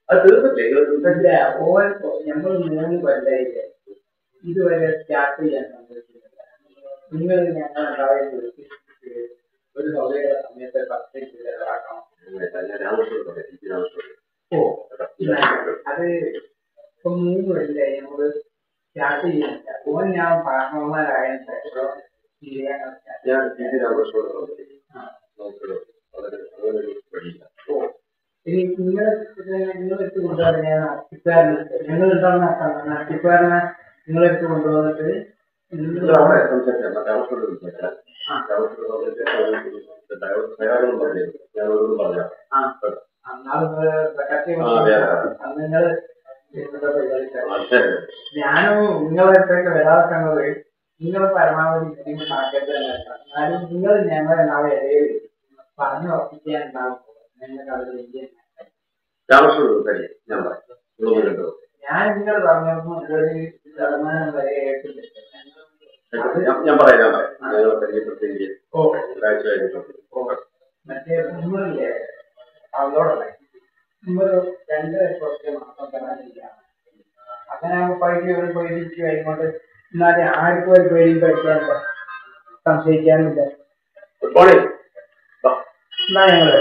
അത് തീർന്നില്ലേ ഓൻ ഞങ്ങൾ 3 കൊല്ലായില്ലേ ഇതുവരെ സ്റ്റാർട്ട് ചെയ്യാൻ സമ്മതിക്കുന്നില്ല. നിങ്ങൾ ഞങ്ങൾ ഒരു സൗകര്യ സമയത്ത് പത്തേക്കാക്കണം. ഓ അത് ഇപ്പൊ 3 കൊല്ലായി നമ്മള് സ്റ്റാർട്ട് ചെയ്യുന്നില്ല. ഓൻ ഞാൻ പാർട്ണർമാരായതിനു ശേഷം ഇനി നിങ്ങളെടുത്ത് കൊണ്ടുപോകാൻ ഞാൻ ഞങ്ങൾ നടത്തിപ്പാരനെ നിങ്ങളെടുത്ത് കൊണ്ടുവന്നിട്ട് ഞാനും നിങ്ങളടുത്തൊക്കെ വരാറുള്ളത് നിങ്ങൾ പരമാവധി ബുദ്ധിമുട്ടാക്കരുത് എന്നാലും നിങ്ങൾ ഞങ്ങളെ നാളെ ഇടയിൽ പറഞ്ഞു ഉറപ്പിക്കാൻ ഉണ്ടാവും. ഞാൻ നിങ്ങൾ പറഞ്ഞപ്പോ ഒരു ശതമാനം വരെ ഏറ്റില്ല. മറ്റേ ഉമ്മറില്ലേ അവളോടല്ലേ ഉമ്മറ് 2 വർഷം മാസം തരാനില്ല. അങ്ങനെ പൈസ ആയിക്കോട്ടെ. എന്നാലും ആർക്കും ഒരു പേടിയും പഠിക്കാൻ സംശയിക്കാനില്ല. എന്നാ ഞങ്ങള്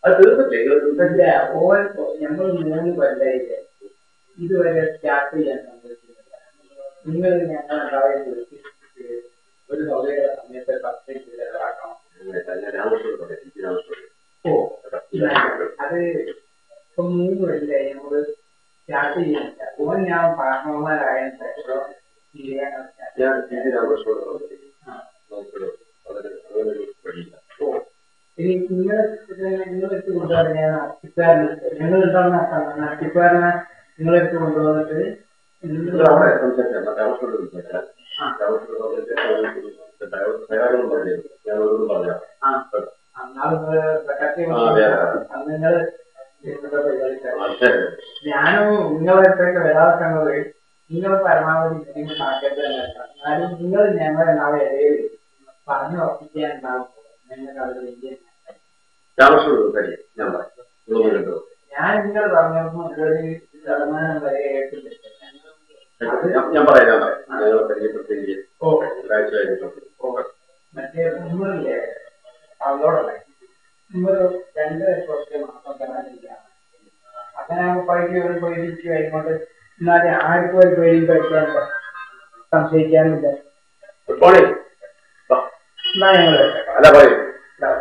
അത് തീർന്നില്ലേ ഓൻ ഞങ്ങൾ 3 കൊല്ലായില്ലേ ഇതുവരെ സ്റ്റാർട്ട് ചെയ്യാൻ സമ്മതിക്കുന്നില്ല. നിങ്ങൾ ഞങ്ങൾ ഒരു സൗകര്യ സമയത്ത് പത്തേക്കാക്കണം. ഓ അത് ഇപ്പൊ 3 കൊല്ലായി നമ്മള് സ്റ്റാർട്ട് ചെയ്യുന്നില്ല. ഓൻ ഞാൻ പാർട്ണർമാരായതിനു ശേഷം ഇനി നിങ്ങളെടുത്ത് കൊണ്ടുപോകാൻ ഞാൻ നടത്തിപ്പാരനെ നിങ്ങളെടുത്ത് കൊണ്ടുവന്നിട്ട് ഞാനും നിങ്ങളടുത്തൊക്കെ വരാറുള്ളത് നിങ്ങൾ പരമാവധി ബുദ്ധിമുട്ടാക്കരുത് എന്നാലും നിങ്ങൾ ഞങ്ങളെ നാളെ ഇടയിൽ പറഞ്ഞു ഉറപ്പിക്കാൻ ഉണ്ടാവും. ഞാൻ നിങ്ങൾ പറഞ്ഞപ്പോ ഒരു ശതമാനം വരെ ഏറ്റില്ല. മറ്റേ ഉമ്മറില്ലേ അവളോടല്ലേ ഉമ്മറ് 2 വർഷം മാസം തരാനില്ല. അങ്ങനെ പൈസ ആയിക്കോട്ടെ. എന്നാലും ആർക്കും ഒരു പേടിയും പഠിക്കാൻ സംശയിക്കാനില്ല. എന്നാ ഞങ്ങള് ഞാൻ